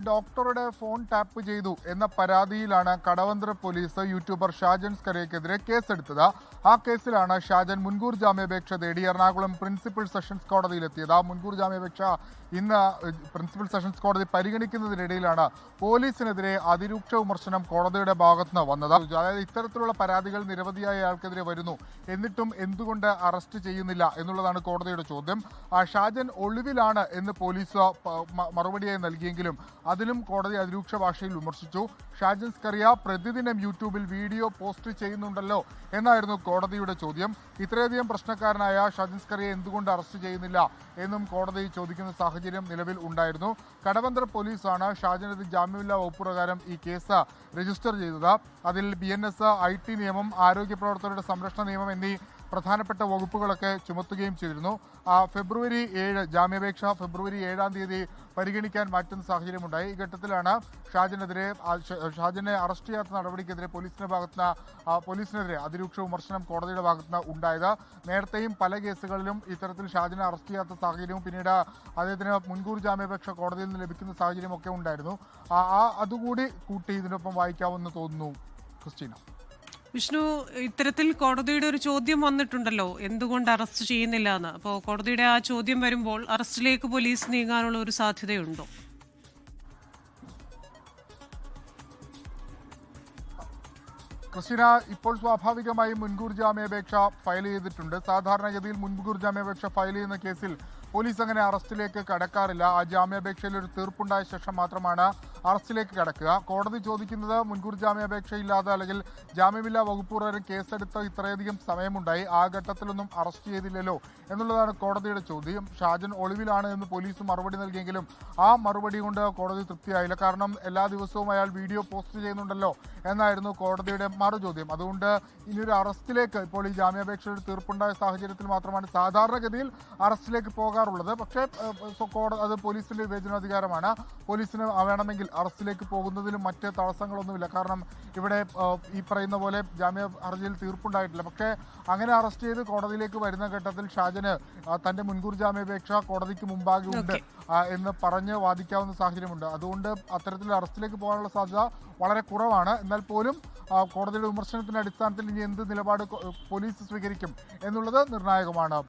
ഡോക്ടറുടെ phone tap ചെയ്തു എന്ന പരാതിയിലാണ് കടവന്ത്ര പോലീസ് യൂട്യൂബർ ഷാജൻ സ്കറിയക്കെതിരെ കേസെടുത്തത്. ആ കേസിലാണ് ഷാജൻ മുൻകൂർ ജാമ്യാപേക്ഷ തേടി എറണാകുളം പ്രിൻസിപ്പൽ സെഷൻസ് കോടതിയിലെത്തിയത്. മുൻകൂർ ജാമ്യാപേക്ഷ ഇന്ന് പ്രിൻസിപ്പൽ സെഷൻസ് കോടതി പരിഗണിക്കുന്നതിനിടയിലാണ് പോലീസിനെതിരെ അതിരൂക്ഷ വിമർശനം കോടതിയുടെ ഭാഗത്തുനിന്ന് വന്നത്. അതായത് ഇത്തരത്തിലുള്ള പരാതികൾ നിരവധിയായ ആൾക്കെതിരെ വരുന്നു, എന്നിട്ടും എന്തുകൊണ്ട് അറസ്റ്റ് ചെയ്യുന്നില്ല എന്നുള്ളതാണ് കോടതിയുടെ ചോദ്യം. ഷാജൻ ഒളിവിലാണ് എന്ന് പോലീസ് മറുപടിയായി നൽകിയെങ്കിലും അതിലും കോടതി അതിരൂക്ഷ ഭാഷയിൽ വിമർശിച്ചു. ഷാജൻ സ്കറിയ പ്രതിദിനം യൂട്യൂബിൽ വീഡിയോ പോസ്റ്റ് ചെയ്യുന്നുണ്ടല്ലോ എന്നായിരുന്നു കോടതിയുടെ ചോദ്യം. ഇത്രയധികം പ്രശ്നക്കാരനായ ഷാജൻ സ്കറിയ എന്തുകൊണ്ട് അറസ്റ്റ് ചെയ്യുന്നില്ല എന്നും കോടതി ചോദിക്കുന്ന സാഹചര്യം നിലവിൽ ഉണ്ടായിരുന്നു. കടവന്ത്ര പോലീസാണ് ഷാജനെതിരെ ജാമ്യമില്ലാ വകുപ്പ് പ്രകാരം ഈ കേസ് രജിസ്റ്റർ ചെയ്തത്. അതിൽ BNS, IT നിയമം, ആരോഗ്യ പ്രവർത്തകരുടെ സംരക്ഷണ നിയമം എന്നീ പ്രധാനപ്പെട്ട വകുപ്പുകളൊക്കെ ചുമത്തുകയും ചെയ്തിരുന്നു. ഫെബ്രുവരി 7 ജാമ്യാപേക്ഷ ഫെബ്രുവരി 7-ാം തീയതി പരിഗണിക്കാൻ മാറ്റുന്ന സാഹചര്യമുണ്ടായി. ഈ ഘട്ടത്തിലാണ് ഷാജനെ അറസ്റ്റ് ചെയ്യാത്ത നടപടിക്കെതിരെ പോലീസിനെതിരെ അതിരൂക്ഷ വിമർശനം കോടതിയുടെ ഭാഗത്തുനിന്ന് ഉണ്ടായത്. നേരത്തെയും പല കേസുകളിലും ഇത്തരത്തിൽ ഷാജനെ അറസ്റ്റ് ചെയ്യാത്ത സാഹചര്യവും പിന്നീട് അദ്ദേഹത്തിന് മുൻകൂർ ജാമ്യാപേക്ഷ കോടതിയിൽ നിന്ന് ലഭിക്കുന്ന സാഹചര്യമൊക്കെ ഉണ്ടായിരുന്നു. അതുകൂടി കൂട്ടി ഇതിനൊപ്പം വായിക്കാമെന്ന് തോന്നുന്നു. ക്രിസ്റ്റീന. വിഷ്ണു, ഇത്തരത്തിൽ കോടതിയുടെ ഒരു ചോദ്യം വന്നിട്ടുണ്ടല്ലോ, എന്തുകൊണ്ട് അറസ്റ്റ് ചെയ്യുന്നില്ല എന്ന്. അപ്പോൾ കോടതിയുടെ ആ ചോദ്യം വരുമ്പോൾ അറസ്റ്റിലേക്ക് പോലീസ് നീങ്ങാനുള്ള ഒരു സാധ്യതയുണ്ടോ? ക്രിസ്റ്റീന, ഇപ്പോൾ സ്വാഭാവികമായും മുൻകൂർ ജാമ്യാപേക്ഷ ഫയൽ ചെയ്തിട്ടുണ്ട്. സാധാരണഗതിയിൽ മുൻകൂർ ജാമ്യാപേക്ഷ ഫയൽ ചെയ്യുന്ന കേസിൽ പോലീസ് അങ്ങനെ അറസ്റ്റിലേക്ക് കടക്കാറില്ല. ആ ജാമ്യാപേക്ഷയിൽ ഒരു തീർപ്പുണ്ടായ ശേഷം മാത്രമാണ് അറസ്റ്റിലേക്ക് കടക്കുക. കോടതി ചോദിക്കുന്നത് മുൻകൂർ ജാമ്യാപേക്ഷ ഇല്ലാതെ അല്ലെങ്കിൽ ജാമ്യമില്ലാ വകുപ്പ് പ്രകാരം കേസെടുത്ത് ഇത്രയധികം സമയമുണ്ടായി, ആ ഘട്ടത്തിലൊന്നും അറസ്റ്റ് ചെയ്തില്ലല്ലോ എന്നുള്ളതാണ് കോടതിയുടെ ചോദ്യം. ഷാജൻ ഒളിവിലാണ് എന്ന് പോലീസ് മറുപടി നൽകിയെങ്കിലും ആ മറുപടി കൊണ്ട് കോടതി തൃപ്തിയായില്ല. കാരണം എല്ലാ ദിവസവും അയാൾ വീഡിയോ പോസ്റ്റ് ചെയ്യുന്നുണ്ടല്ലോ എന്നായിരുന്നു കോടതിയുടെ മറുചോദ്യം. അതുകൊണ്ട് ഇനിയൊരു അറസ്റ്റിലേക്ക് ഇപ്പോൾ ഈ ജാമ്യാപേക്ഷയുടെ തീർപ്പുണ്ടായ സാഹചര്യത്തിൽ മാത്രമാണ് സാധാരണഗതിയിൽ അറസ്റ്റിലേക്ക് പോകാറുള്ളത്. പക്ഷേ അത് പോലീസിന്റെ വിവേചനാധികാരമാണ്. പോലീസിന് വേണമെങ്കിൽ അറസ്റ്റിലേക്ക് പോകുന്നതിലും മറ്റ് തടസ്സങ്ങളൊന്നുമില്ല. കാരണം ഇവിടെ ഈ പറയുന്ന പോലെ ജാമ്യ ഹർജിയിൽ തീർപ്പുണ്ടായിട്ടില്ല. പക്ഷേ അങ്ങനെ അറസ്റ്റ് ചെയ്ത് കോടതിയിലേക്ക് വരുന്ന ഘട്ടത്തിൽ ഷാജന് തന്റെ മുൻകൂർ ജാമ്യാപേക്ഷ കോടതിക്ക് മുമ്പാകെ ഉണ്ട് എന്ന് പറഞ്ഞ് വാദിക്കാവുന്ന സാഹചര്യമുണ്ട്. അതുകൊണ്ട് അത്തരത്തിൽ അറസ്റ്റിലേക്ക് പോകാനുള്ള സാധ്യത വളരെ കുറവാണ്. എന്നാൽ പോലും കോടതിയുടെ വിമർശനത്തിന്റെ അടിസ്ഥാനത്തിൽ ഇനി എന്ത് നിലപാട് പോലീസ് സ്വീകരിക്കും എന്നുള്ളത് നിർണായകമാണ്.